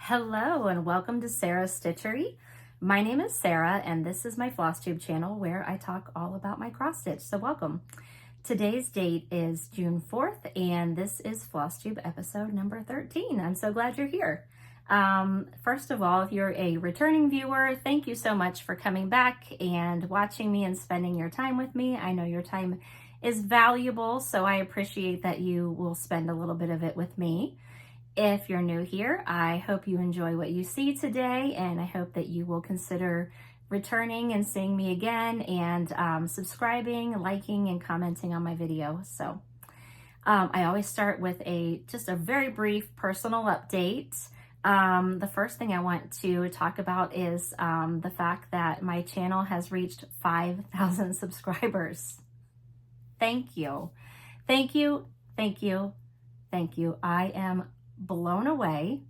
Hello and welcome to Sarah's Stitchery. My name is Sarah and this is my Flosstube channel where I talk all about my cross stitch, so welcome. Today's date is June 4th and this is Flosstube episode number 13. I'm so glad you're here. First of all, if you're a returning viewer, thank you so much for coming back and watching me and spending your time with me. I know your time is valuable, so I appreciate that you will spend a little bit of it with me. If you're new here, I hope you enjoy what you see today, and I hope that you will consider returning and seeing me again and subscribing, liking, and commenting on my video. So I always start with just a very brief personal update. The first thing I want to talk about is the fact that my channel has reached 5,000 subscribers. Thank you. Thank you. Thank you. Thank you. I am blown away.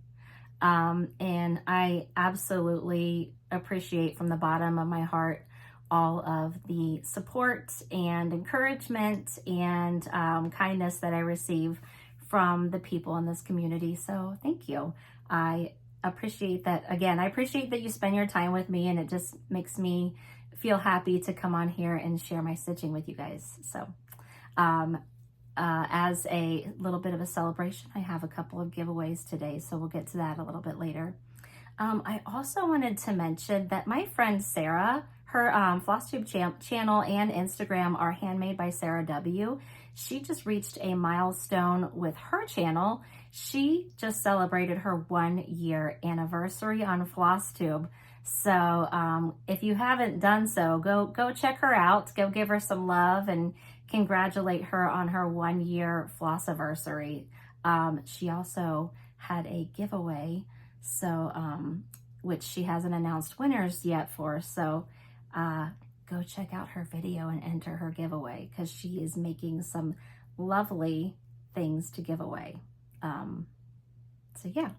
And I absolutely appreciate from the bottom of my heart all of the support and encouragement and kindness that I receive from the people in this community. So thank you. I appreciate that. Again, I appreciate that you spend your time with me, and it just makes me feel happy to come on here and share my stitching with you guys. So as a little bit of a celebration, I have a couple of giveaways today, so we'll get to that a little bit later. I also wanted to mention that my friend Sarah, her Flosstube channel and Instagram are Handmade by Sarah W. She just reached a milestone with her channel. She just celebrated her 1-year anniversary on Flosstube. So if you haven't done so, go check her out, go give her some love and congratulate her on her 1-year Flossiversary. She also had a giveaway, so which she hasn't announced winners yet for. So go check out her video and enter her giveaway because she is making some lovely things to give away. So yeah.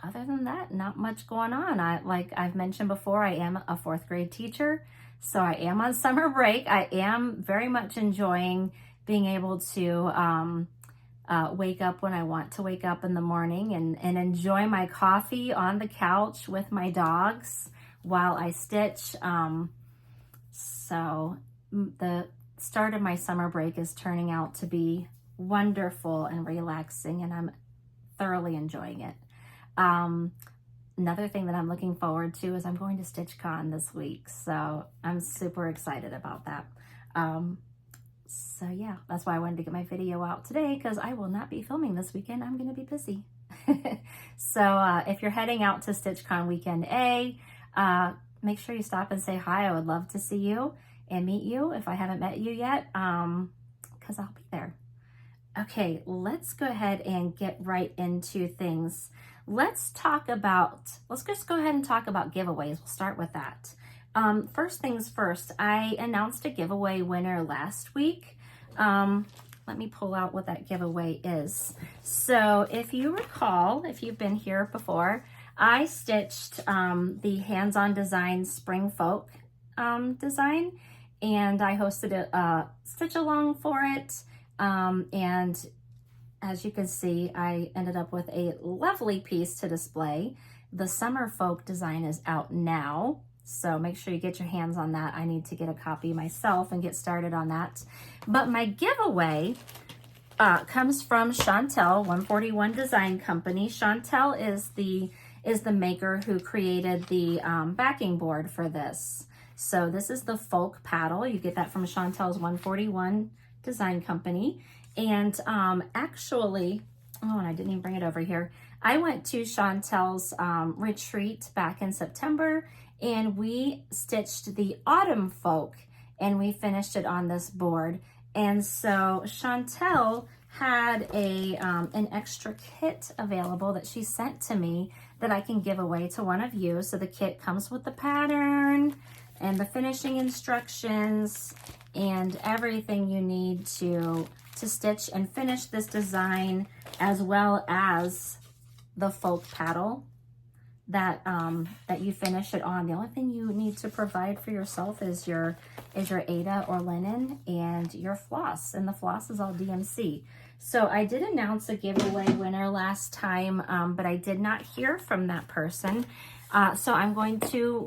Other than that, not much going on. Like I've mentioned before, I am a 4th grade teacher. So I am on summer break. I am very much enjoying being able to wake up when I want to wake up in the morning and enjoy my coffee on the couch with my dogs while I stitch. So the start of my summer break is turning out to be wonderful and relaxing, and I'm thoroughly enjoying it. Another thing that I'm looking forward to is I'm going to StitchCon this week, so I'm super excited about that. So yeah, that's why I wanted to get my video out today, because I will not be filming this weekend. I'm going to be busy. So if you're heading out to StitchCon weekend A, make sure you stop and say hi. I would love to see you and meet you if I haven't met you yet, because I'll be there. Okay, let's go ahead and get right into things. Let's just go ahead and talk about giveaways. We'll start with that. First things first, I announced a giveaway winner last week. Let me pull out what that giveaway is. So if you recall, if you've been here before, I stitched the hands-on design Spring Folk design, and I hosted a stitch along for it. And as you can see, I ended up with a lovely piece to display. The Summer Folk design is out now, so make sure you get your hands on that. I need to get a copy myself and get started on that. But my giveaway comes from Chantel, 141 Design Company. Chantel is the maker who created the backing board for this. So this is the Folk Paddle. You get that from Chantel's 141 Design Company. And actually, and I didn't even bring it over here. I went to Chantel's retreat back in September, and we stitched the Autumn Folk, and we finished it on this board. And so Chantel had an extra kit available that she sent to me that I can give away to one of you. So the kit comes with the pattern and the finishing instructions and everything you need to stitch and finish this design, as well as the Folk Paddle that you finish it on. The only thing you need to provide for yourself is your Aida or linen and your floss, and the floss is all DMC. So I did announce a giveaway winner last time, but I did not hear from that person. So I'm going to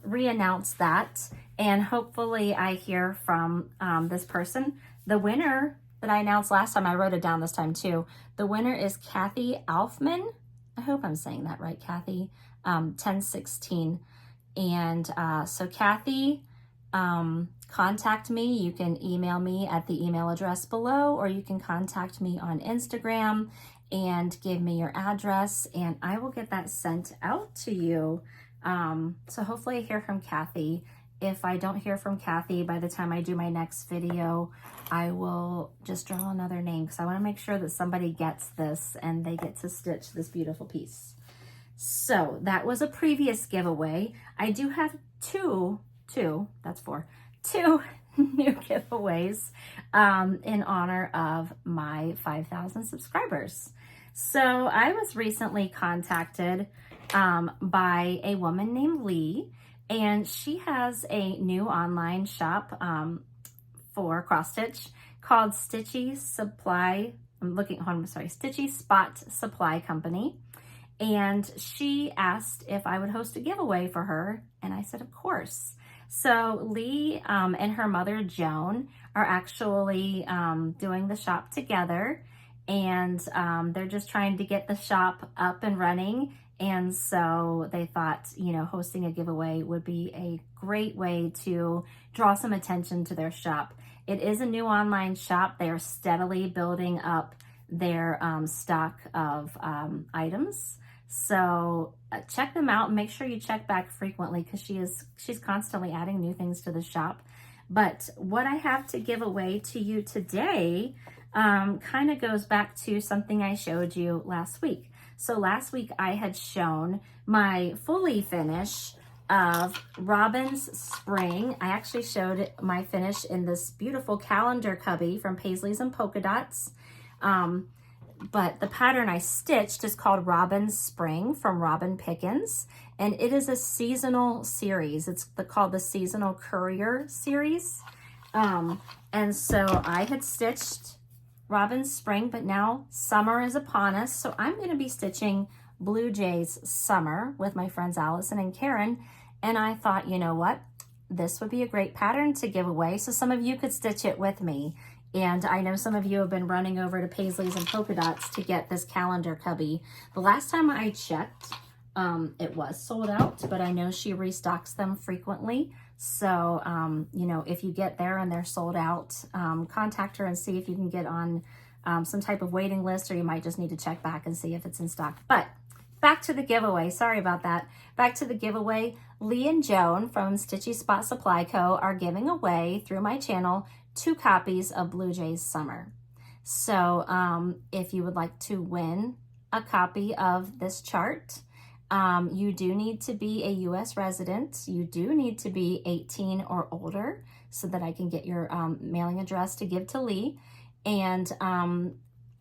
re-announce that, and hopefully I hear from this person. The winner that I announced last time, I wrote it down this time too. The winner is Kathy Alfman. I hope I'm saying that right, Kathy, 1016. And so Kathy, contact me. You can email me at the email address below, or you can contact me on Instagram and give me your address, and I will get that sent out to you. So hopefully I hear from Kathy. If I don't hear from Kathy by the time I do my next video, I will just draw another name, because I want to make sure that somebody gets this and they get to stitch this beautiful piece. So that was a previous giveaway. I do have two new giveaways in honor of my 5,000 subscribers. So I was recently contacted by a woman named Lee, and she has a new online shop for cross stitch called Stitchy Spot Supply Company. And she asked if I would host a giveaway for her, and I said, of course. So Lee and her mother, Joan, are actually doing the shop together, and they're just trying to get the shop up and running. And so they thought, you know, hosting a giveaway would be a great way to draw some attention to their shop. It is a new online shop. They are steadily building up their stock of items. So check them out. Make sure you check back frequently, because she's constantly adding new things to the shop. But what I have to give away to you today kind of goes back to something I showed you last week. So last week I had shown my fully finish of Robin's Spring. I actually showed my finish in this beautiful calendar cubby from Paisleys and Polka Dots. But the pattern I stitched is called Robin's Spring from Robin Pickens, and it is a seasonal series. It's called the Seasonal Courier series. And so I had stitched Robin's Spring, but now summer is upon us. So I'm going to be stitching Blue Jay's Summer with my friends Allison and Karen. And I thought, you know what? This would be a great pattern to give away, so some of you could stitch it with me. And I know some of you have been running over to Paisleys and Polka Dots to get this calendar cubby. The last time I checked, it was sold out, but I know she restocks them frequently. So, you know, if you get there and they're sold out, contact her and see if you can get on some type of waiting list, or you might just need to check back and see if it's in stock. But back to the giveaway. Sorry about that. Back to the giveaway. Lee and Joan from Stitchy Spot Supply Co. are giving away through my channel 2 copies of Blue Jay's Summer. So if you would like to win a copy of this chart, you do need to be a U.S. resident. You do need to be 18 or older so that I can get your mailing address to give to Lee. And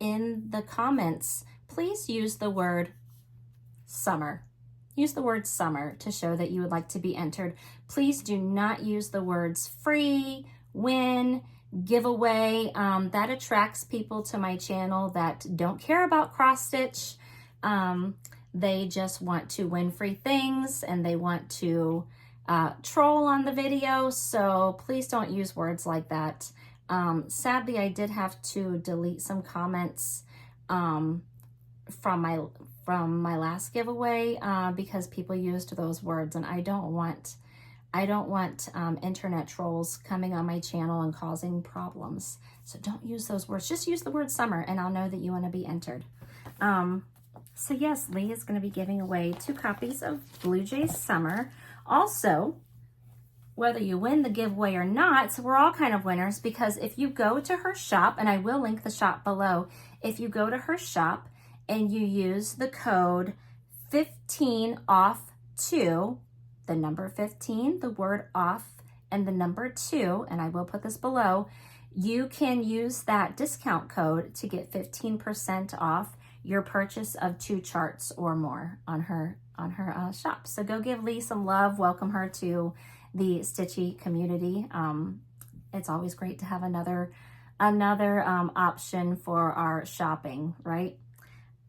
in the comments, please use the word summer. Use the word summer to show that you would like to be entered. Please do not use the words free, win, giveaway. That attracts people to my channel that don't care about cross stitch. They just want to win free things, and they want to troll on the video. So please don't use words like that. Sadly, I did have to delete some comments from my last giveaway because people used those words, and I don't want internet trolls coming on my channel and causing problems. So don't use those words. Just use the word summer, and I'll know that you want to be entered. So yes, Lee is going to be giving away 2 copies of Blue Jay's Summer. Also, whether you win the giveaway or not, so we're all kind of winners, because if you go to her shop, and I will link the shop below, if you go to her shop and you use the code 15OFF2, the number 15, the word off, and the number 2, and I will put this below, you can use that discount code to get 15% off your purchase of 2 charts or more on her shop. So go give Lee some love. Welcome her to the Stitchy community. It's always great to have another another option for our shopping, right?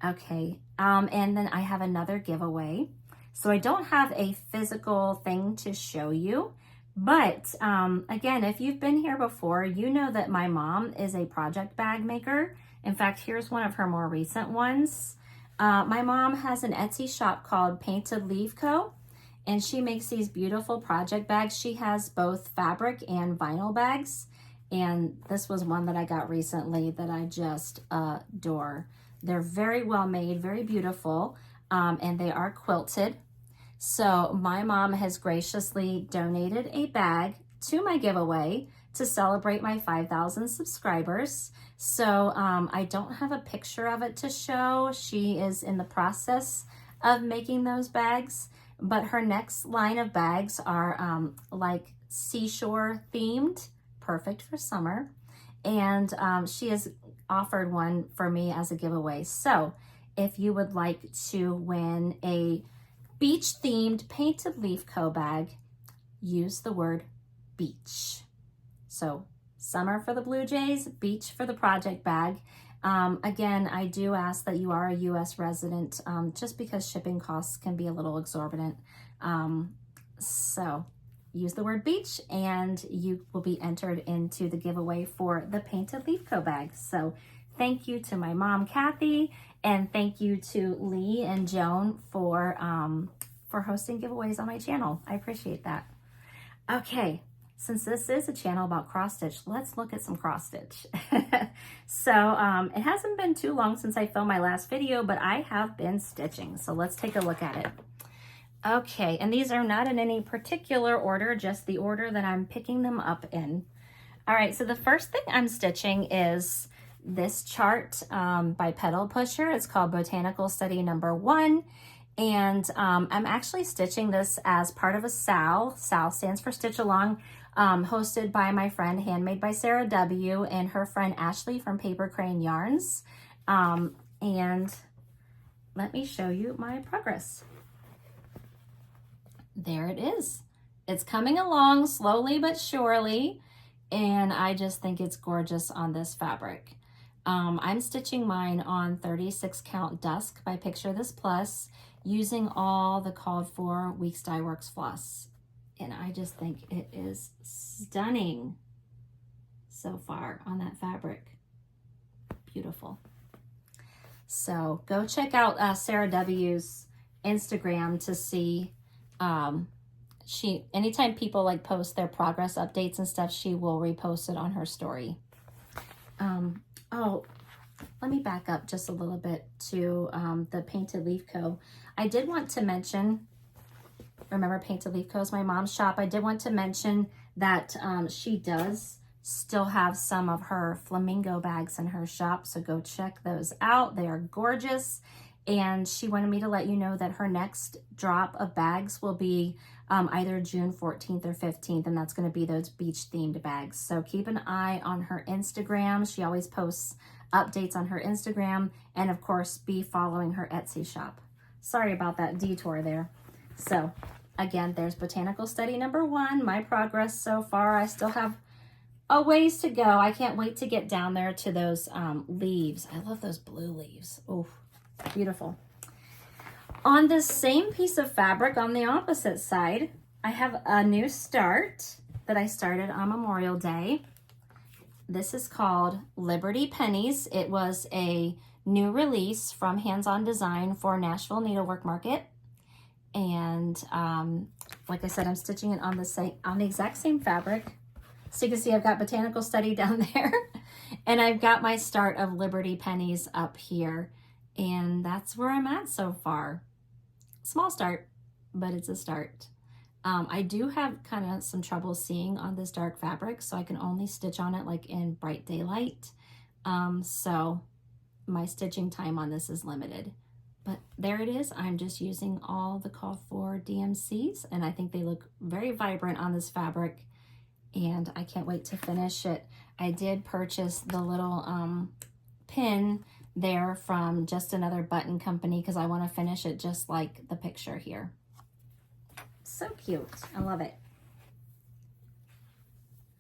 Okay, and then I have another giveaway. So I don't have a physical thing to show you, but again, if you've been here before, you know that my mom is a project bag maker. In fact, here's one of her more recent ones. My mom has an Etsy shop called Painted Leaf Co. And she makes these beautiful project bags. She has both fabric and vinyl bags. And this was one that I got recently that I just adore. They're very well made, very beautiful, and they are quilted. So my mom has graciously donated a bag to my giveaway to celebrate my 5,000 subscribers. So I don't have a picture of it to show. She is in the process of making those bags, but her next line of bags are like seashore themed, perfect for summer. And she has offered one for me as a giveaway. So if you would like to win a beach themed Painted Leaf Co bag, use the word beach. So summer for the Blue Jays, beach for the project bag. Again, I do ask that you are a US resident, just because shipping costs can be a little exorbitant. So use the word beach and you will be entered into the giveaway for the Painted Leaf Co bag. So thank you to my mom, Kathy, and thank you to Lee and Joan for hosting giveaways on my channel. I appreciate that. Okay, since this is a channel about cross stitch, let's look at some cross stitch. So it hasn't been too long since I filmed my last video, but I have been stitching. So let's take a look at it. Okay, and these are not in any particular order, just the order that I'm picking them up in. All right, so the first thing I'm stitching is this chart by Petal Pusher. It's called Botanical Study Number 1. And I'm actually stitching this as part of a SAL. SAL stands for Stitch Along, hosted by my friend Handmade by Sarah W. and her friend Ashley from Paper Crane Yarns. And let me show you my progress. There it is. It's coming along slowly but surely, and I just think it's gorgeous on this fabric. I'm stitching mine on 36 count dusk by Picture This Plus, using all the called for Weeks Dye Works floss. And I just think it is stunning so far on that fabric. Beautiful. So go check out Sarah W's Instagram to see, anytime people like post their progress updates and stuff, she will repost it on her story. Oh, let me back up just a little bit to the Painted Leaf Co. I did want to mention, remember Painted Leaf Co. is my mom's shop. I did want to mention that she does still have some of her flamingo bags in her shop, so go check those out. They are gorgeous. And she wanted me to let you know that her next drop of bags will be either June 14th or 15th, and that's going to be those beach themed bags. So keep an eye on her Instagram. She always posts updates on her Instagram, and of course be following her Etsy shop. Sorry about that detour there. So again, there's Botanical Study Number 1, my progress so far. I still have a ways to go. I can't wait to get down there to those leaves. I love those blue leaves. Oh, beautiful. On this same piece of fabric on the opposite side, I have a new start that I started on Memorial Day. This is called Liberty Pennies. It was a new release from Hands On Design for Nashville Needlework Market. And like I said, I'm stitching it on the exact same fabric. So you can see I've got Botanical Study down there, and I've got my start of Liberty Pennies up here. And that's where I'm at so far. Small start, but it's a start. I do have kind of some trouble seeing on this dark fabric, so I can only stitch on it like in bright daylight. So my stitching time on this is limited. But there it is. I'm just using all the call for DMCs, and I think they look very vibrant on this fabric, and I can't wait to finish it. I did purchase the little pin there from Just Another Button Company because I want to finish it just like the picture here. So cute. I love it.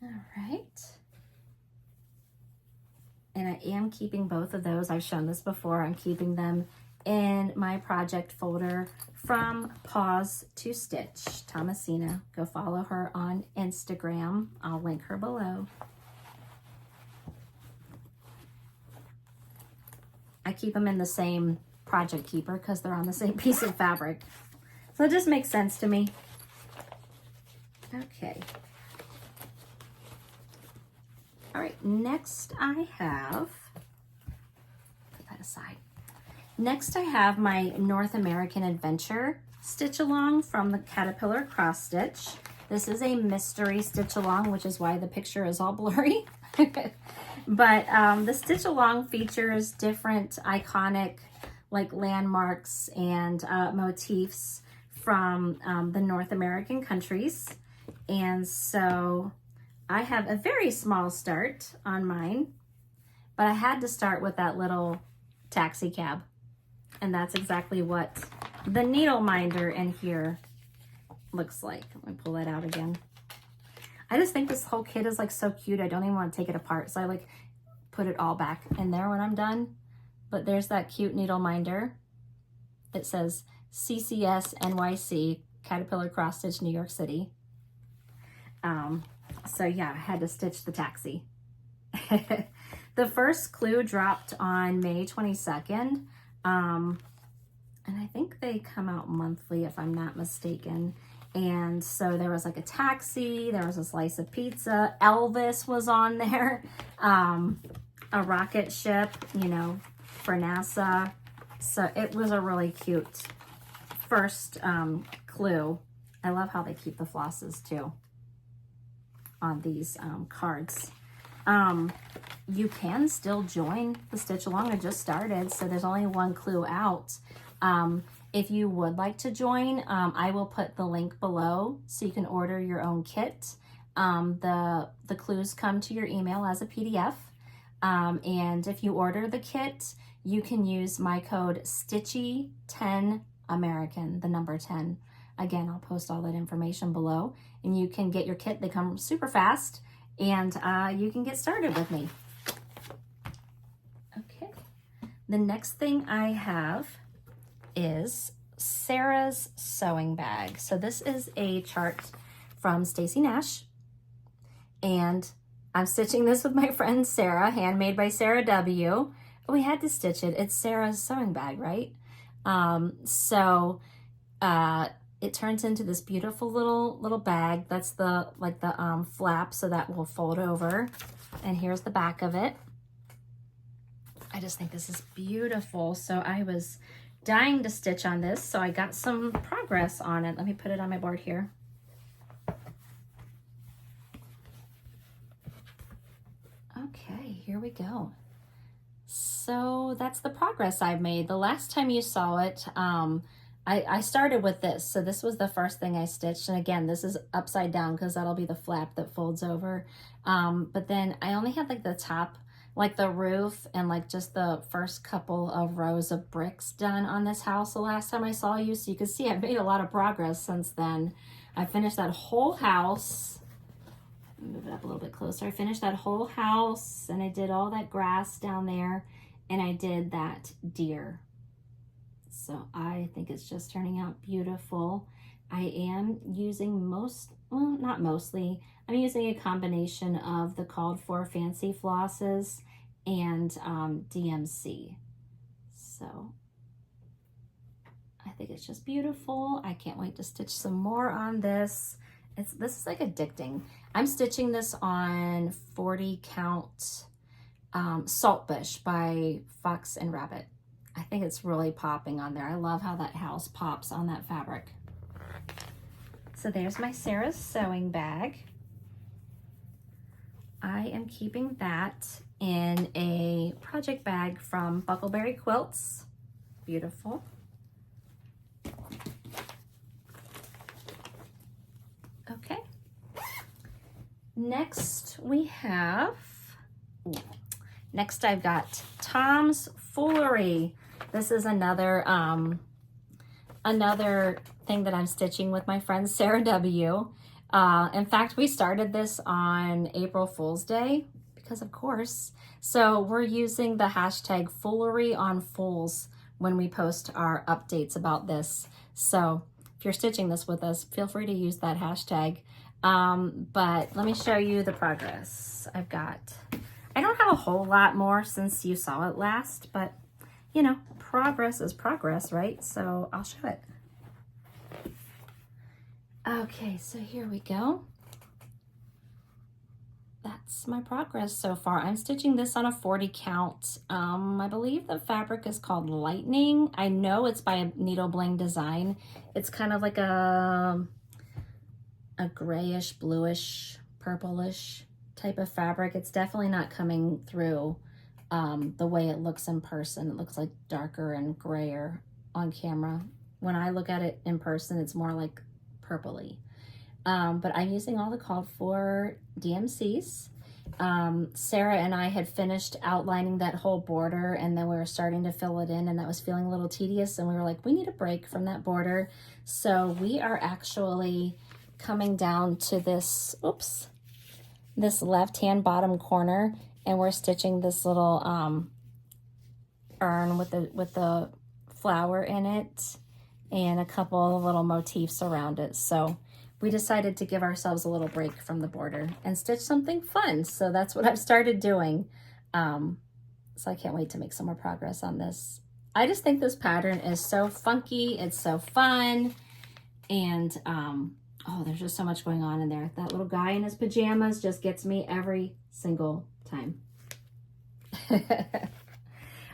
All right. And I am keeping both of those. I've shown this before. I'm keeping them in my project folder from Pause to Stitch. Thomasina, go follow her on Instagram. I'll link her below. I keep them in the same project keeper because they're on the same piece of fabric. So it just makes sense to me. Okay. All right, next I have, put that aside. Next I have my North American Adventure stitch along from the Caterpillar Cross Stitch. This is a mystery stitch along, which is why the picture is all blurry. But the stitch along features different iconic like landmarks and motifs from the North American countries. And so I have a very small start on mine, but I had to start with that little taxi cab. And that's exactly what the needle minder in here looks like. Let me pull that out again. I just think this whole kit is like so cute. I don't even want to take it apart. So I like put it all back in there when I'm done. But there's that cute needle minder. It says CCS NYC, Caterpillar Cross Stitch, New York City. So yeah, I had to stitch the taxi. The first clue dropped on May 22nd. And I think they come out monthly if I'm not mistaken. And so there was like a taxi, there was a slice of pizza, Elvis was on there, a rocket ship, you know, for NASA. So it was a really cute first clue. I love how they keep the flosses too on these cards. You can still join the stitch along. I just started, so there's only one clue out. If you would like to join, I will put the link below so you can order your own kit. The clues come to your email as a PDF. And if you order the kit, you can use my code STITCHY10American, the number 10. Again, I'll post all that information below, and you can get your kit. They come super fast, and you can get started with me. Okay, the next thing I have is Sarah's sewing bag. So this is a chart from Stacey Nash, and I'm stitching this with my friend Sarah, handmade by Sarah W. We had to stitch it. It's Sarah's sewing bag, right? It turns into this beautiful little bag. That's the flap, so that will fold over. And here's the back of it. I just think this is beautiful. So I was dying to stitch on this, so I got some progress on it. Let me put it on my board here. Okay, here we go. So that's the progress I've made. The last time you saw it, I started with this. So this was the first thing I stitched. And again, this is upside down because that'll be the flap that folds over. But then I only had like the top, like the roof and like just the first couple of rows of bricks done on this house the last time I saw you. So you can see I've made a lot of progress since then. I finished that whole house. Move it up a little bit closer. I finished that whole house, and I did all that grass down there, and I did that deer. So I think it's just turning out beautiful. I am using I'm using a combination of the called for fancy flosses and DMC. So I think it's just beautiful. I can't wait to stitch some more on this. This is like addicting. I'm stitching this on 40 count Saltbush by Fox and Rabbit. I think it's really popping on there. I love how that house pops on that fabric. So there's my Sarah's sewing bag. I am keeping that in a project bag from Huckleberry Quilts. Beautiful. Okay. Next I've got Tom's Foolery. This is another thing that I'm stitching with my friend Sarah W. In fact, we started this on April Fool's Day because of course. So we're using the hashtag Foolery on Fools when we post our updates about this. So if you're stitching this with us, feel free to use that hashtag. But let me show you the progress I've got. I don't have a whole lot more since you saw it last, but you know, progress is progress, right? So I'll show it. Okay, so here we go. That's my progress so far. I'm stitching this on a 40 count. I believe the fabric is called Lightning. I know it's by a Needle Bling Design. It's kind of like a grayish, bluish, purplish type of fabric. It's definitely not coming through the way it looks in person. It looks like darker and grayer on camera. When I look at it in person, it's more like purpley. But I'm using all the called for DMCs. Sarah and I had finished outlining that whole border, and then we were starting to fill it in, and that was feeling a little tedious, and we were like, we need a break from that border. So we are actually coming down to this, oops, this left-hand bottom corner, and we're stitching this little urn with the flower in it and a couple of little motifs around it. So we decided to give ourselves a little break from the border and stitch something fun. So that's what I've started doing. So I can't wait to make some more progress on this. I just think this pattern is so funky. It's so fun. And oh, there's just so much going on in there. That little guy in his pajamas just gets me every single time.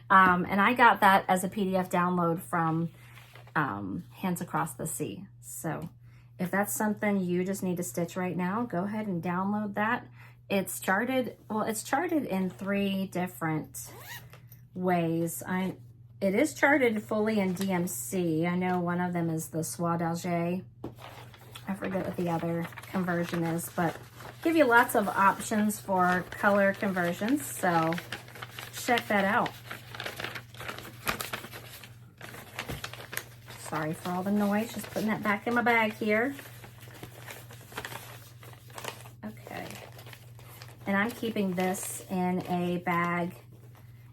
And I got that as a PDF download from Hands Across the Sea. So if that's something you just need to stitch right now, go ahead and download that. It's charted, well, it's charted in 3 different ways. It is charted fully in DMC. I know one of them is the Soie d'Alger. I forget what the other conversion is, but give you lots of options for color conversions, so check that out. Sorry for all the noise, just putting that back in my bag here. Okay. And I'm keeping this in a bag,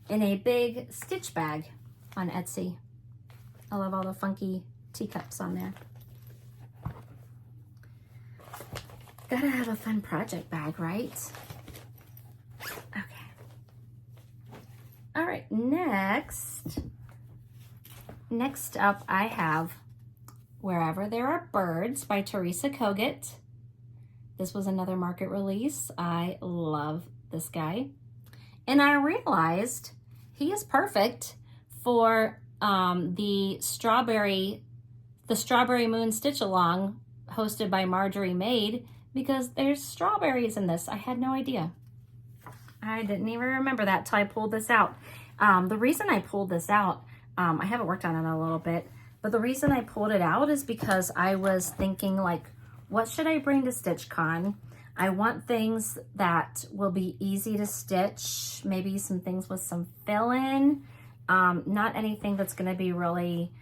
in a big stitch bag on Etsy. I love all the funky teacups on there. Gotta have a fun project bag, right? Okay. All right, next up I have Wherever There Are Birds by Teresa Kogut. This was another market release. I love this guy. And I realized he is perfect for the Strawberry Moon Stitch Along hosted by Marjorie Maid, because there's strawberries in this. I had no idea. I didn't even remember that till I pulled this out. The reason I pulled this out, I haven't worked on it in a little bit, but the reason I pulled it out is because I was thinking, like, what should I bring to StitchCon? I want things that will be easy to stitch, maybe some things with some fill-in, not anything that's going to be really,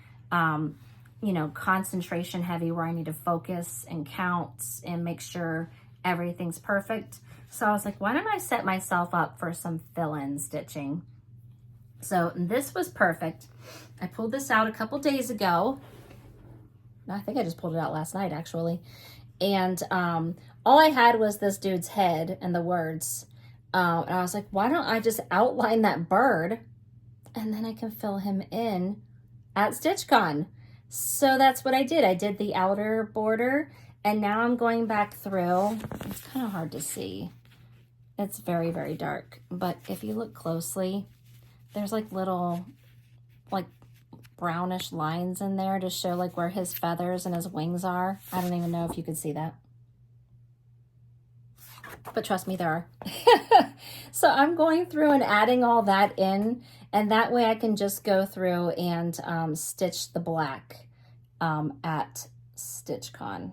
you know, concentration heavy where I need to focus and count and make sure everything's perfect. So I was like, why don't I set myself up for some fill-in stitching? So this was perfect. I pulled this out a couple days ago. I think I just pulled it out last night, actually. And all I had was this dude's head and the words. And I was like, why don't I just outline that bird and then I can fill him in at StitchCon? So that's what I did. I did the outer border, and now I'm going back through. It's kind of hard to see. It's very, very dark. But if you look closely, there's like little, like brownish lines in there to show like where his feathers and his wings are. I don't even know if you could see that. But trust me, there are. So I'm going through and adding all that in, and that way I can just go through and stitch the black at StitchCon.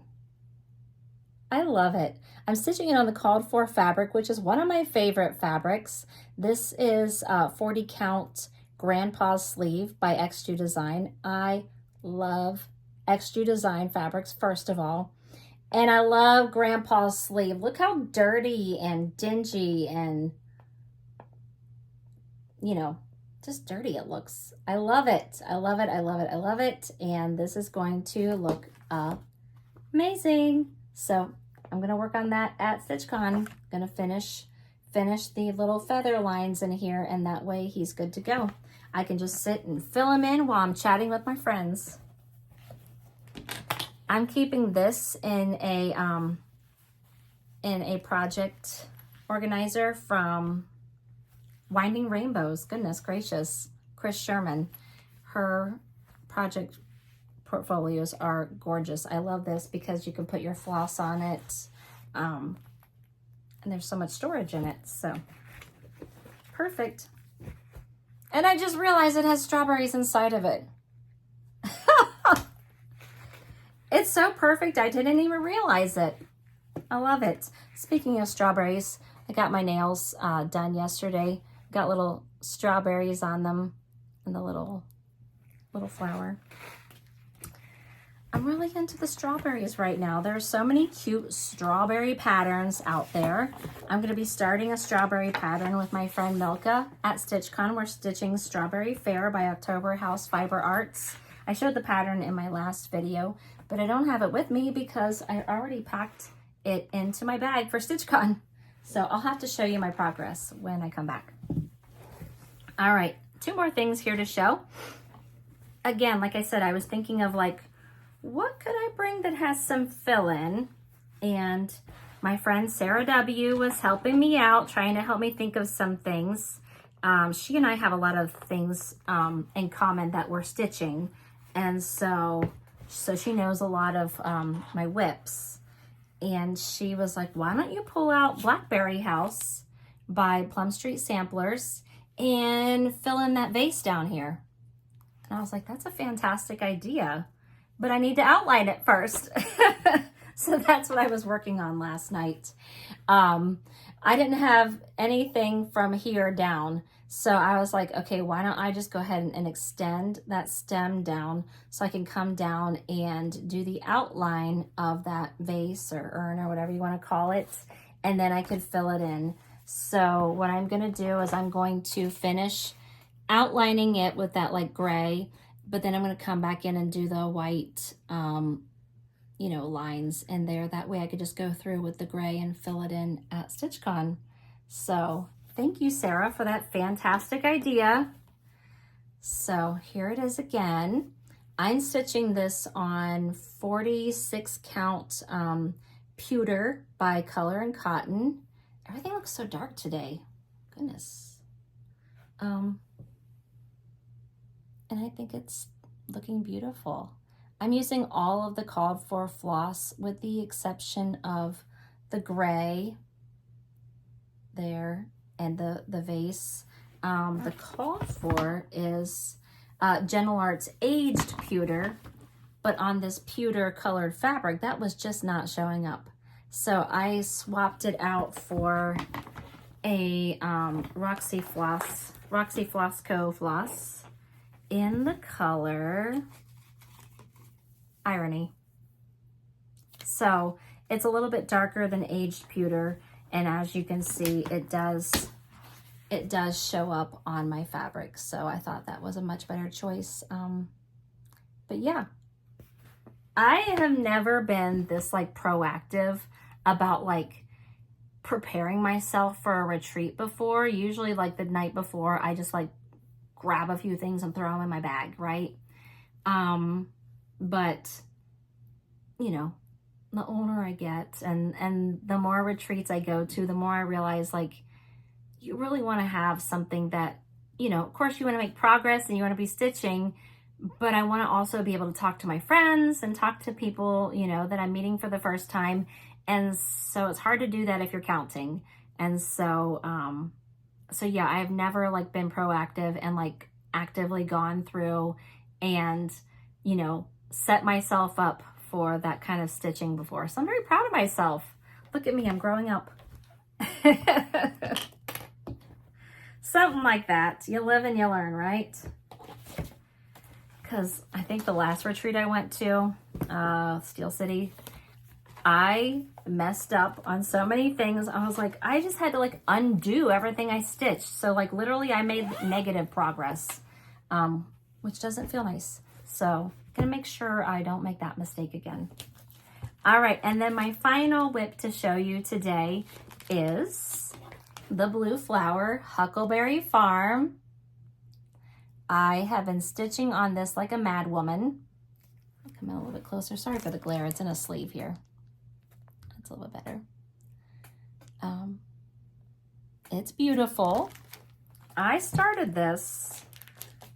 I love it. I'm stitching it on the called for fabric, which is one of my favorite fabrics. This is 40 count Grandpa's Sleeve by XJU Design. I love XJU Design fabrics, first of all. And I love Grandpa's Sleeve. Look how dirty and dingy and you know, just dirty it looks. I love it. I love it. I love it. I love it. And this is going to look amazing. So I'm going to work on that at StitchCon. I'm going to finish the little feather lines in here, and that way he's good to go. I can just sit and fill him in while I'm chatting with my friends. I'm keeping this in a project organizer from Winding Rainbows. Goodness gracious. Chris Sherman. Her project portfolios are gorgeous. I love this because you can put your floss on it. And there's so much storage in it. So perfect. And I just realized it has strawberries inside of it. It's so perfect. I didn't even realize it. I love it. Speaking of strawberries, I got my nails done yesterday. Got little strawberries on them and the little flower. I'm really into the strawberries right now. There are so many cute strawberry patterns out there. I'm going to be starting a strawberry pattern with my friend Milka at StitchCon. We're stitching Strawberry Fair by October House Fiber Arts. I showed the pattern in my last video, but I don't have it with me because I already packed it into my bag for StitchCon. So I'll have to show you my progress when I come back. All right, 2 more things here to show. Again, like I said, I was thinking of like, what could I bring that has some fill-in? And my friend Sarah W. was helping me out, trying to help me think of some things. She and I have a lot of things in common that we're stitching. And so she knows a lot of my whips. And she was like, why don't you pull out Blackberry House by Plum Street Samplers and fill in that vase down here? And I was like, that's a fantastic idea, but I need to outline it first. So that's what I was working on last night. I didn't have anything from here down. So I was like, okay, why don't I just go ahead and extend that stem down so I can come down and do the outline of that vase or urn or whatever you want to call it. And then I could fill it in. So what I'm going to do is I'm going to finish outlining it with that like gray, but then I'm going to come back in and do the white, you know, lines in there. That way I could just go through with the gray and fill it in at StitchCon. So thank you, Sarah, for that fantastic idea. So here it is again. I'm stitching this on 46 count pewter by Color and Cotton. Everything looks so dark today. Goodness. And I think it's looking beautiful. I'm using all of the called for floss with the exception of the gray there and the vase. The called for is Gentle Arts aged pewter, but on this pewter colored fabric, that was just not showing up. So I swapped it out for a Roxy Flossco floss in the color Irony. So it's a little bit darker than aged pewter, and as you can see, it does show up on my fabric. So I thought that was a much better choice. But yeah, I have never been this like proactive about like preparing myself for a retreat before. Usually like the night before, I just like grab a few things and throw them in my bag, right? But you know, the older I get and the more retreats I go to, the more I realize like you really want to have something that, you know, of course you want to make progress and you want to be stitching, but I want to also be able to talk to my friends and talk to people, you know, that I'm meeting for the first time. And so it's hard to do that if you're counting. And so, so yeah, I've never like been proactive and like actively gone through and, you know, set myself up for that kind of stitching before. So I'm very proud of myself. Look at me, I'm growing up. Something like that. You live and you learn, right? Because I think the last retreat I went to, Steel City, I messed up on so many things. I was like, I just had to like undo everything I stitched. So like literally I made negative progress, which doesn't feel nice. So gonna make sure I don't make that mistake again. All right, and then my final whip to show you today is the Blue Flower Huckleberry Farm. I have been stitching on this like a mad woman. I'll come in a little bit closer. Sorry for the glare. It's in a sleeve here. That's a little bit better. It's beautiful. I started this,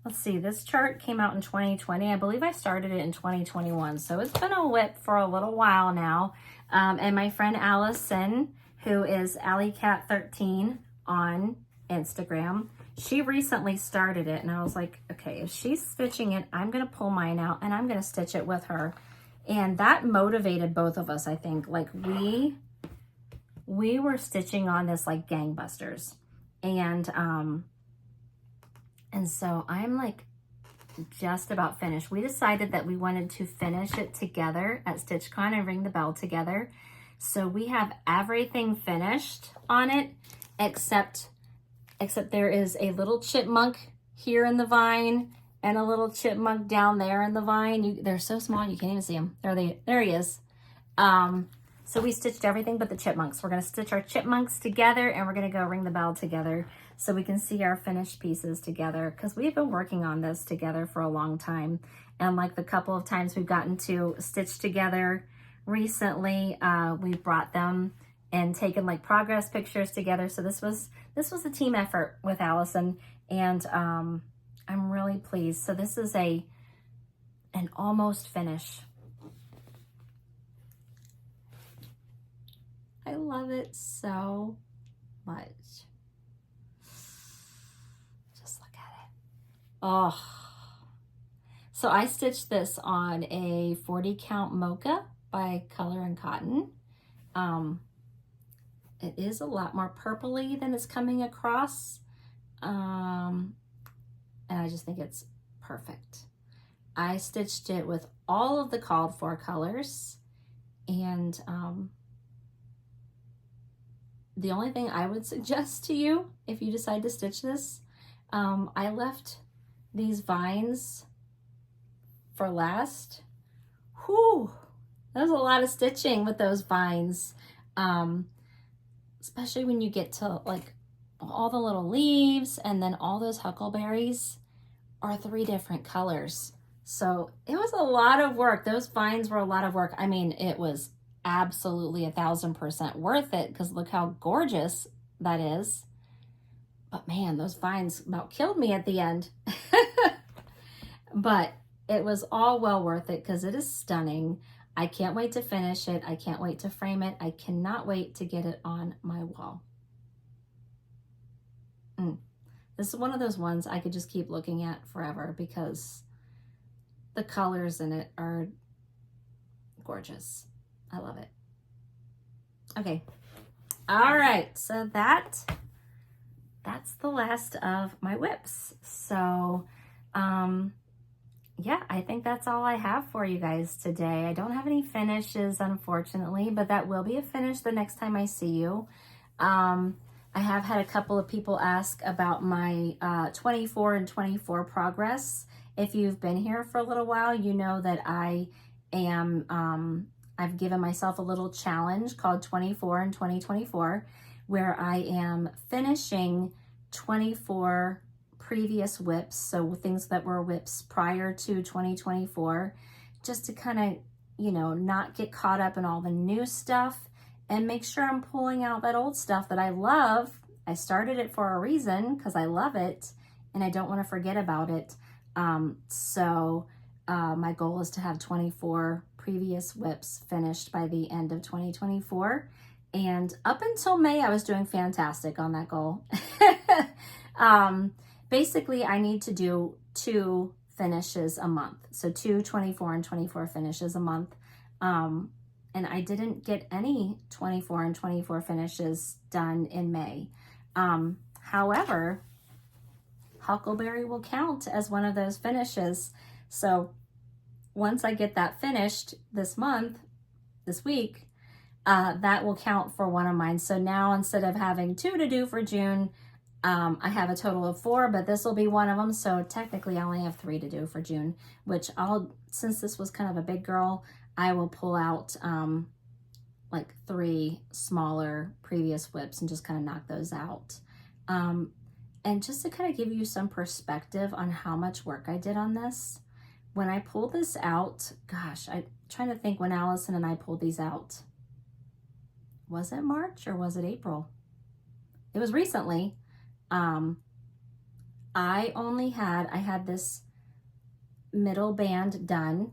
let's see, this chart came out in 2020. I believe I started it in 2021. So it's been a whip for a little while now. And my friend Allison, who is AllieCat13 on Instagram, she recently started it. And I was like, okay, if she's stitching it, I'm going to pull mine out and I'm going to stitch it with her. And that motivated both of us, I think. Like we were stitching on this like gangbusters. And so I'm like just about finished. We decided that we wanted to finish it together at StitchCon and ring the bell together. So we have everything finished on it, except there is a little chipmunk here in the vine and a little chipmunk down there in the vine. They're so small you can't even see them. There he is. So we stitched everything but the chipmunks. We're going to stitch our chipmunks together and we're going to go ring the bell together so we can see our finished pieces together, because we've been working on this together for a long time. And like the couple of times we've gotten to stitch together recently, we brought them and taken like progress pictures together. So this was a team effort with Allison, and I'm really pleased. So this is an almost finish. I love it so much. Just look at it. Oh. So I stitched this on a 40 count mocha by Color and Cotton. It is a lot more purpley than it's coming across. And I just think it's perfect. I stitched it with all of the called for colors, and the only thing I would suggest to you, if you decide to stitch this, I left these vines for last. Whew, that was a lot of stitching with those vines, especially when you get to like all the little leaves, and then all those huckleberries are 3 different colors. So it was a lot of work. Those vines were a lot of work. I mean, it was absolutely 1000% worth it, because look how gorgeous that is. But man, those vines about killed me at the end. But it was all well worth it, because it is stunning. I can't wait to finish it. I can't wait to frame it. I cannot wait to get it on my wall. This is one of those ones I could just keep looking at forever, because the colors in it are gorgeous. I love it. Okay. All right. So that's the last of my whips. So, yeah, I think that's all I have for you guys today. I don't have any finishes, unfortunately, but that will be a finish the next time I see you. I have had a couple of people ask about my 24 and 24 progress. If you've been here for a little while, you know that I am, I've given myself a little challenge called 24 in 2024, where I am finishing 24 previous whips, so things that were whips prior to 2024, just to kind of, you know, not get caught up in all the new stuff and make sure I'm pulling out that old stuff that I love. I started it for a reason, because I love it and I don't want to forget about it. My goal is to have 24 previous whips finished by the end of 2024. And up until May, I was doing fantastic on that goal. Basically, I need to do 2 finishes a month. So 2 24 and 24 finishes a month. And I didn't get any 24 and 24 finishes done in May. However, Huckleberry will count as one of those finishes. So once I get that finished this month, this week, that will count for one of mine. So now instead of having 2 to do for June, I have a total of 4, but this will be one of them. So technically I only have 3 to do for June, which since this was kind of a big girl, I will pull out like 3 smaller previous whips and just kind of knock those out. And just to kind of give you some perspective on how much work I did on this, when I pulled this out, gosh, I'm trying to think when Allison and I pulled these out. Was it March or was it April? It was recently. I had this middle band done.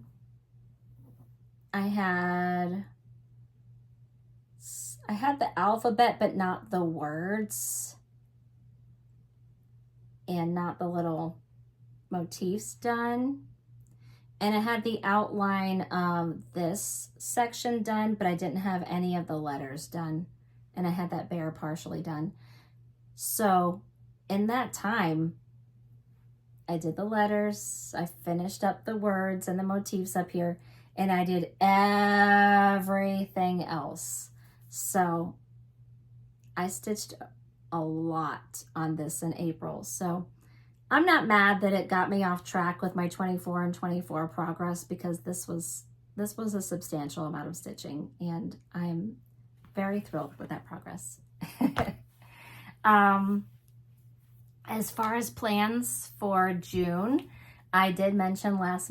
I had the alphabet, but not the words and not the little motifs done. And I had the outline of this section done, but I didn't have any of the letters done. And I had that bear partially done. So in that time, I did the letters, I finished up the words and the motifs up here, and I did everything else. So I stitched a lot on this in April. So I'm not mad that it got me off track with my 24 and 24 progress, because this was a substantial amount of stitching, and I'm very thrilled with that progress. As far as plans for June, I did mention last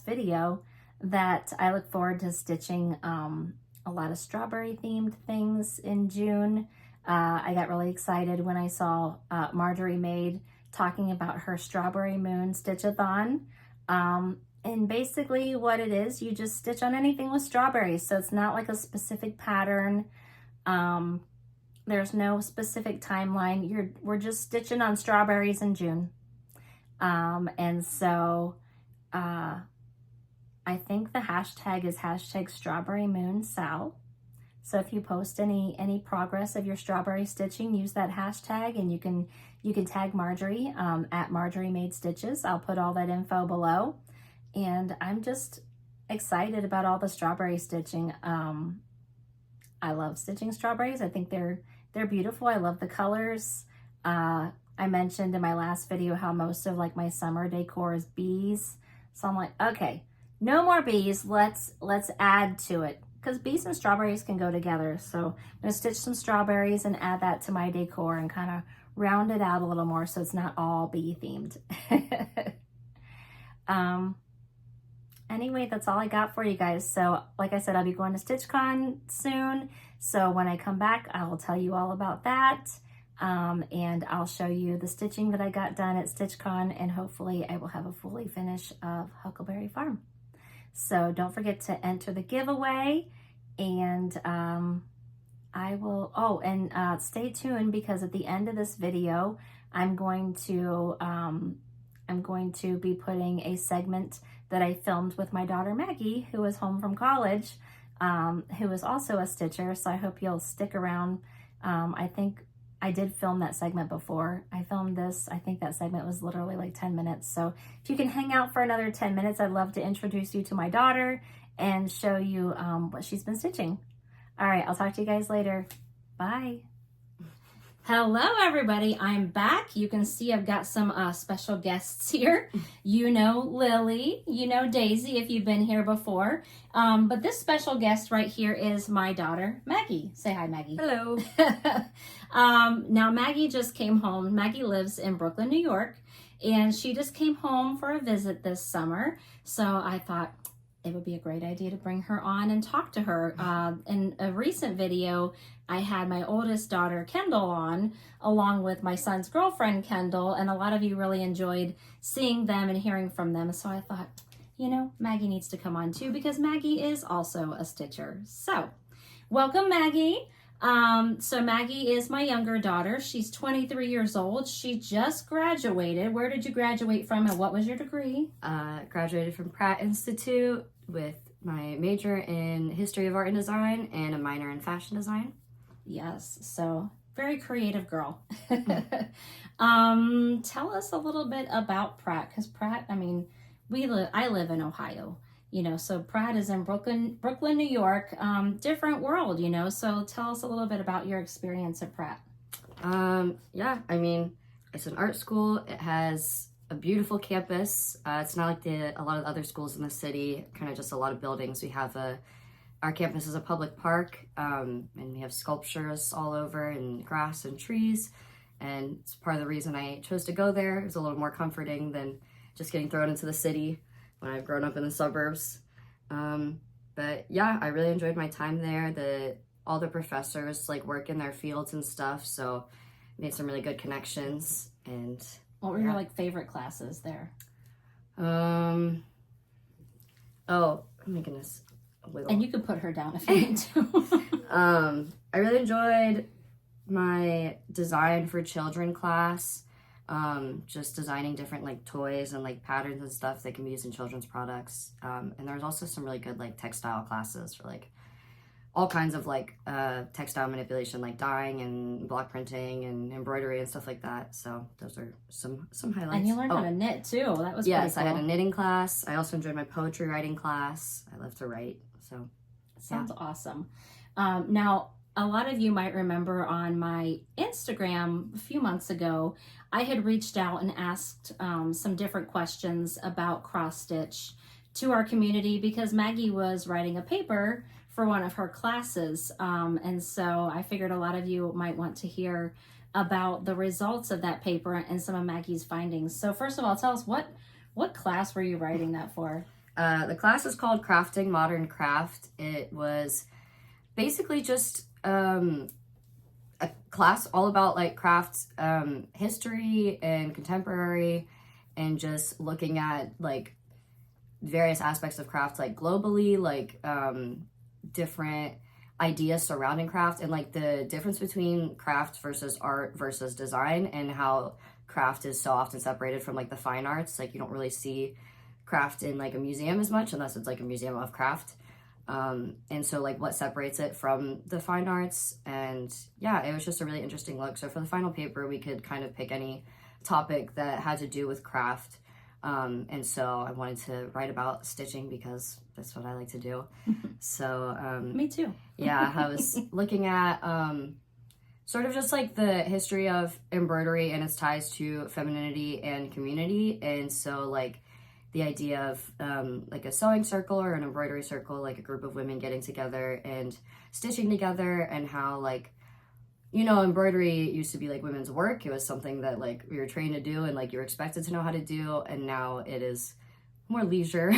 video, that I look forward to stitching a lot of strawberry themed things in June. I got really excited when I saw Marjorie Maid talking about her Strawberry Moon Stitch-a-thon. And basically what it is, you just stitch on anything with strawberries. So it's not like a specific pattern. There's no specific timeline. We're just stitching on strawberries in June. And so I think the hashtag is #StrawberryMoonSal. So if you post any progress of your strawberry stitching, use that hashtag, and you can tag Marjorie at Marjorie Made Stitches. I'll put all that info below. And I'm just excited about all the strawberry stitching. I love stitching strawberries. I think they're beautiful. I love the colors. I mentioned in my last video how most of like my summer decor is bees. So I'm like, okay, no more bees. Let's add to it, because bees and strawberries can go together. So I'm gonna stitch some strawberries and add that to my decor and kind of round it out a little more so it's not all bee themed. Anyway, that's all I got for you guys. So like I said, I'll be going to StitchCon soon. So when I come back, I will tell you all about that. And I'll show you the stitching that I got done at StitchCon, and hopefully I will have a fully finish of Huckleberry Farm. So don't forget to enter the giveaway, and stay tuned, because at the end of this video, I'm going to be putting a segment that I filmed with my daughter Maggie, who is home from college, who is also a stitcher. So I hope you'll stick around. I think I did film that segment before. I filmed this. I think that segment was literally like 10 minutes. So if you can hang out for another 10 minutes, I'd love to introduce you to my daughter and show you what she's been stitching. All right, I'll talk to you guys later. Bye. Hello, everybody. I'm back. You can see I've got some special guests here. You know Lily, you know Daisy if you've been here before. But this special guest right here is my daughter, Maggie. Say hi, Maggie. Hello. Now, Maggie just came home. Maggie lives in Brooklyn, New York, and she just came home for a visit this summer. So I thought it would be a great idea to bring her on and talk to her. In a recent video, I had my oldest daughter, Kendall, on, along with my son's girlfriend, Kendall, and a lot of you really enjoyed seeing them and hearing from them. So I thought, you know, Maggie needs to come on too, because Maggie is also a stitcher. So welcome, Maggie. So Maggie is my younger daughter. She's 23 years old. She just graduated. Where did you graduate from, and what was your degree? Graduated from Pratt Institute with my major in History of Art and Design and a minor in Fashion Design. Yes, so very creative girl. Tell us a little bit about Pratt, because Pratt, I mean, I live in Ohio, So Pratt is in Brooklyn, New York, different world, so tell us a little bit about your experience at Pratt. Yeah, I mean, it's an art school. It has a beautiful campus. It's not like a lot of other schools in the city, kind of just a lot of buildings. We have our campus is a public park, and we have sculptures all over and grass and trees. And it's part of the reason I chose to go there. It was a little more comforting than just getting thrown into the city when I've grown up in the suburbs. But yeah, I really enjoyed my time there. All the professors like work in their fields and stuff, so made some really good connections. And what were your like favorite classes there? Oh my goodness. And you could put her down if you need to. I really enjoyed my design for children class. Just designing different like toys and like patterns and stuff that can be used in children's products. And there was also some really good like textile classes for like all kinds of like textile manipulation, like dyeing and block printing and embroidery and stuff like that. So those are some highlights. And you learned how to knit too. That was yes, pretty cool. I had a knitting class. I also enjoyed my poetry writing class. I love to write. So sounds awesome. Now, a lot of you might remember on my Instagram a few months ago, I had reached out and asked some different questions about cross stitch to our community because Maggie was writing a paper for one of her classes. And so I figured a lot of you might want to hear about the results of that paper and some of Maggie's findings. So first of all, tell us what class were you writing that for? The class is called Crafting Modern Craft. It was basically just a class all about like craft history and contemporary, and just looking at like various aspects of craft, like globally, like different ideas surrounding craft, and like the difference between craft versus art versus design, and how craft is so often separated from like the fine arts. Like you don't really see craft in like a museum as much unless it's like a museum of craft. And so like what separates it from the fine arts. And yeah, it was just a really interesting look. So for the final paper, we could kind of pick any topic that had to do with craft. And so I wanted to write about stitching because that's what I like to do. So me too. Yeah, I was looking at sort of just like the history of embroidery and its ties to femininity and community. And so like the idea of like a sewing circle or an embroidery circle, like a group of women getting together and stitching together, and how like, embroidery used to be like women's work. It was something that like we were trained to do and like you were expected to know how to do, and now it is more leisure.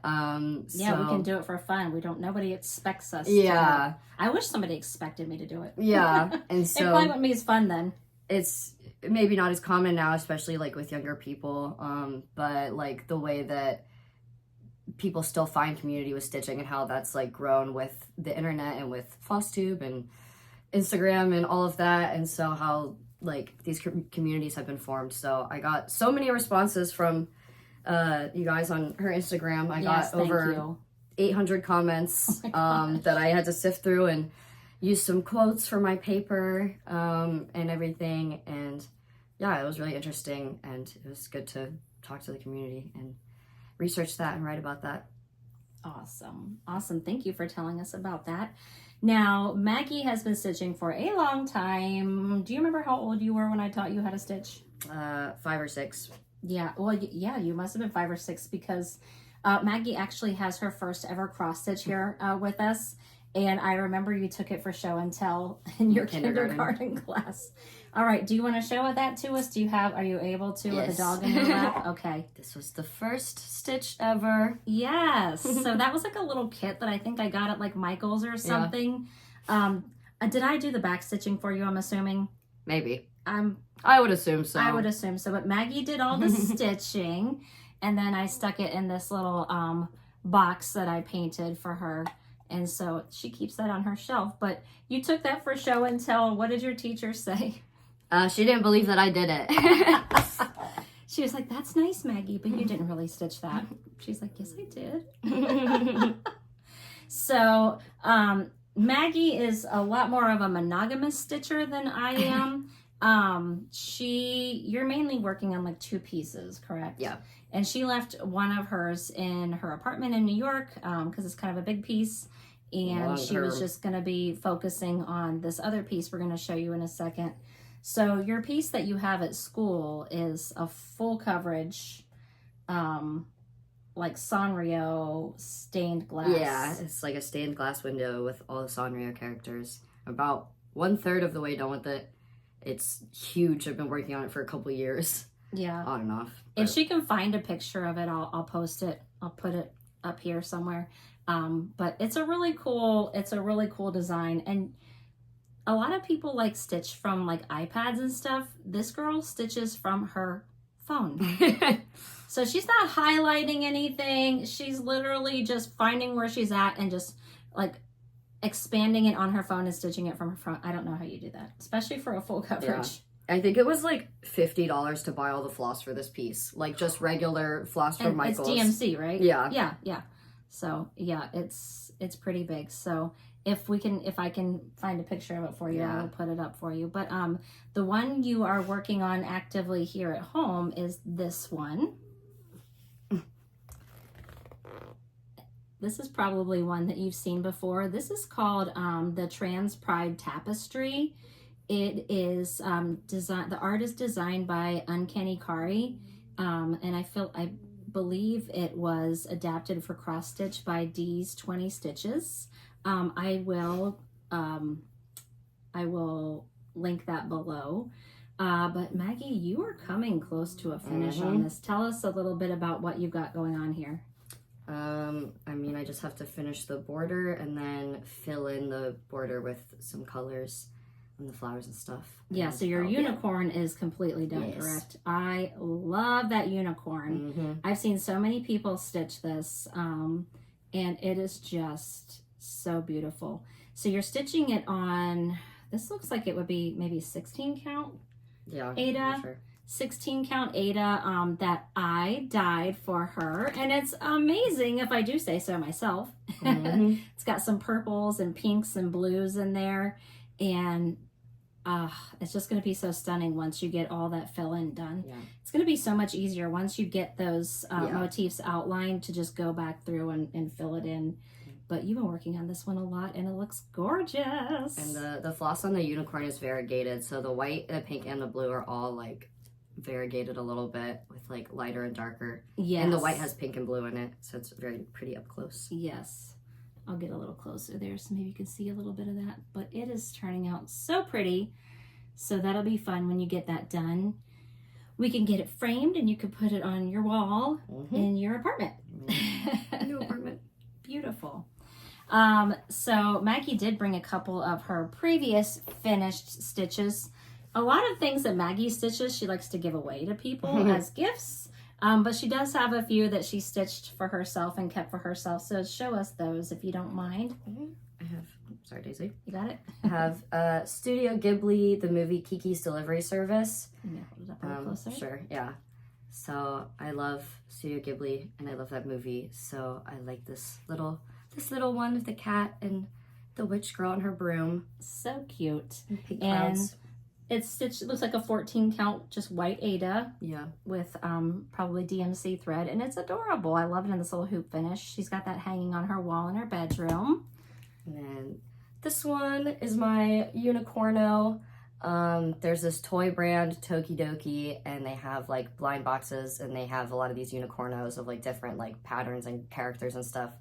Yeah, we can do it for fun. Nobody expects us to. I wish somebody expected me to do it. Yeah. And so it probably wouldn't be as fun then. It's maybe not as common now, especially like with younger people, but like the way that people still find community with stitching and how that's like grown with the internet and with Flosstube and Instagram and all of that, and so how like these communities have been formed. So I got so many responses from you guys on her Instagram. I got over 800 comments that I had to sift through and use some quotes for my paper and everything. And yeah, it was really interesting, and it was good to talk to the community and research that and write about that. Awesome. Thank you for telling us about that. Now, Maggie has been stitching for a long time. Do you remember how old you were when I taught you how to stitch? 5 or 6. Yeah, well, yeah, you must have been 5 or 6 because Maggie actually has her first ever cross stitch here with us. And I remember you took it for show and tell in your kindergarten class. All right, do you want to show that to us? Are you able to with a dog in your lap? Okay. This was the first stitch ever. Yes. So that was like a little kit that I think I got at like Michael's or something. Yeah. Did I do the back stitching for you, I'm assuming? Maybe. I would assume so. I would assume so. But Maggie did all the stitching, and then I stuck it in this little box that I painted for her. And so she keeps that on her shelf. But you took that for show and tell. What did your teacher say? She didn't believe that I did it. She was like, "That's nice, Maggie, but you didn't really stitch that." She's like, "Yes, I did." So Maggie is a lot more of a monogamous stitcher than I am. You're mainly working on like 2 pieces, correct? Yeah. And she left one of hers in her apartment in New York, because it's kind of a big piece. And she was just going to be focusing on this other piece we're going to show you in a second. So your piece that you have at school is a full coverage, like Sanrio stained glass. Yeah, it's like a stained glass window with all the Sanrio characters. About 1/3 of the way done with it. It's huge. I've been working on it for a couple years. Yeah. On and off. If she can find a picture of it, I'll post it. I'll put it up here somewhere. But it's a really cool design. And a lot of people like stitch from like iPads and stuff. This girl stitches from her phone. So she's not highlighting anything. She's literally just finding where she's at and just like expanding it on her phone and stitching it from her phone. I don't know how you do that, especially for a full coverage. Yeah. I think it was like $50 to buy all the floss for this piece. Like just regular floss from Michael's. It's DMC, right? Yeah. Yeah. So yeah, it's pretty big. So if I can find a picture of it for you, I'll put it up for you. But the one you are working on actively here at home is this one. This is probably one that you've seen before. This is called the Trans Pride Tapestry. It is the art is designed by Uncanny Kari, and I believe it was adapted for cross stitch by D's 20 Stitches. I will link that below. But Maggie, you are coming close to a finish on this. Tell us a little bit about what you've got going on here. I mean, I just have to finish the border and then fill in the border with some colors and the flowers and stuff. Yeah, so your unicorn is completely done, correct? I love that unicorn. I've seen so many people stitch this, and it is just so beautiful. So you're stitching it on, this looks like it would be maybe 16 count Ada. Sure. 16 count Ada that I dyed for her, and it's amazing if I do say so myself. It's got some purples and pinks and blues in there, and it's just going to be so stunning once you get all that fill in done. It's going to be so much easier once you get those motifs outlined to just go back through and fill it in. But you've been working on this one a lot, and it looks gorgeous. And the floss on the unicorn is variegated, so the white, the pink, and the blue are all like variegated a little bit with like lighter and darker. Yes. And the white has pink and blue in it, so it's very pretty up close. Yes. I'll get a little closer there so maybe you can see a little bit of that. But it is turning out so pretty. So that'll be fun when you get that done. We can get it framed and you can put it on your wall in your apartment. New apartment. Beautiful. So Maggie did bring a couple of her previous finished stitches. A lot of things that Maggie stitches, she likes to give away to people as gifts. But she does have a few that she stitched for herself and kept for herself. So show us those if you don't mind. I have, sorry Daisy. You got it? I have Studio Ghibli, the movie Kiki's Delivery Service. I'm gonna hold it up a little closer. Sure, yeah. So I love Studio Ghibli and I love that movie. So I like this little one with the cat and the witch girl and her broom. So cute. And pink clouds. It's stitched, it looks like a 14 count, just white Ada. Yeah. With probably DMC thread. And it's adorable. I love it in this little hoop finish. She's got that hanging on her wall in her bedroom. And then this one is my Unicorno. There's this toy brand, Tokidoki, and they have like blind boxes and they have a lot of these Unicornos of like different like patterns and characters and stuff.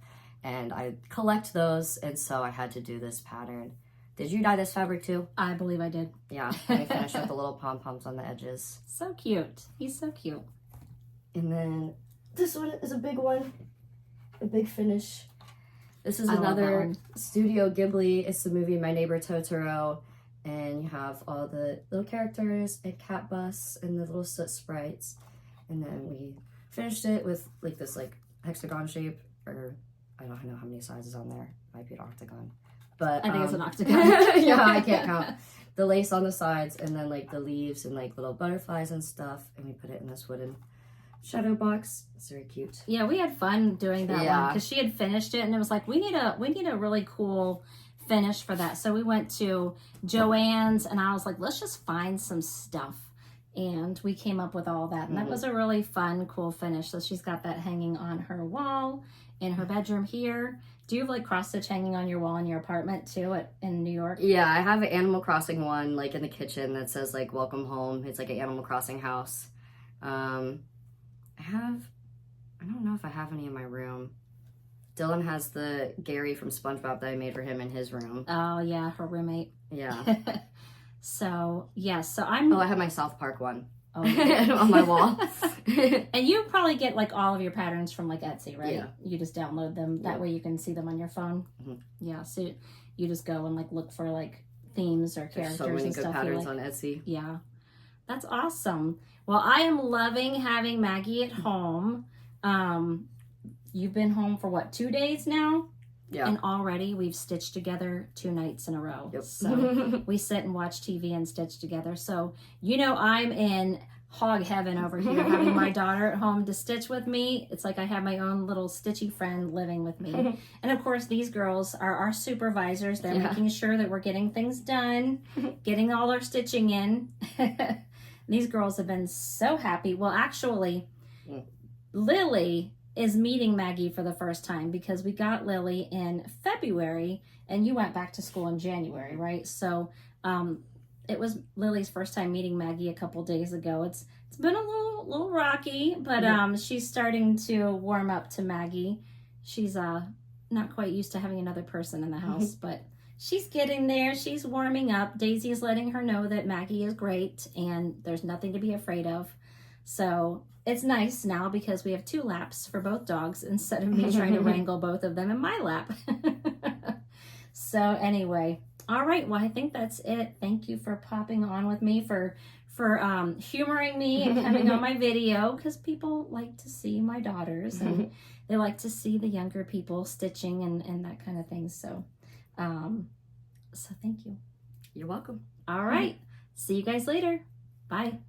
And I collect those, and so I had to do this pattern. Did you dye this fabric too? I believe I did. Yeah, and I finished with the little pom-poms on the edges. So cute. He's so cute. And then this one is a big one. A big finish. This is another Studio Ghibli. It's the movie My Neighbor Totoro. And you have all the little characters and cat bus and the little soot sprites. And then we finished it with like this like hexagon shape, or I don't know how many sizes on there. Might be an octagon. But I think it's an octagon. Yeah, I can't count. The lace on the sides, and then like the leaves and like little butterflies and stuff, and we put it in this wooden shadow box. It's very cute. Yeah, we had fun doing that one because she had finished it, and it was like we need a really cool finish for that. So we went to Joann's and I was like, let's just find some stuff. And we came up with all that. And that was a really fun, cool finish. So she's got that hanging on her wall in her bedroom here. Do you have like cross stitch hanging on your wall in your apartment too in New York? Yeah, I have an Animal Crossing one like in the kitchen that says like welcome home. It's like an Animal Crossing house. I don't know if I have any in my room. Dylan has the Gary from SpongeBob that I made for him in his room. Oh yeah, her roommate. Yeah. So yeah, so I'm. Oh, I have my South Park one. Oh, yeah. On my wall. And you probably get like all of your patterns from like Etsy, right? Yeah. You just download them. That way you can see them on your phone. Mm-hmm. Yeah. So you just go and like look for like themes or characters. There's so many and good stuff patterns like. on Etsy. Yeah. That's awesome. Well, I am loving having Maggie at home. You've been home for what, 2 days now? Yeah. And already we've stitched together 2 nights in a row. Yep. So we sit and watch TV and stitch together. So, you know, I'm in hog heaven over here having my daughter at home to stitch with me. It's like I have my own little stitchy friend living with me. And of course, these girls are our supervisors. They're making sure that we're getting things done, getting all our stitching in. These girls have been so happy. Well, actually, Lily is meeting Maggie for the first time because we got Lily in February and you went back to school in January, right? So it was Lily's first time meeting Maggie a couple days ago. It's been a little rocky, but she's starting to warm up to Maggie. She's not quite used to having another person in the house, but she's getting there. She's warming up. Daisy is letting her know that Maggie is great and there's nothing to be afraid of. So it's nice now because we have 2 laps for both dogs instead of me trying to wrangle both of them in my lap. So anyway, all right. Well, I think that's it. Thank you for popping on with me, for humoring me and coming on my video, because people like to see my daughters and they like to see the younger people stitching and that kind of thing. So, so thank you. You're welcome. All right. See you guys later. Bye.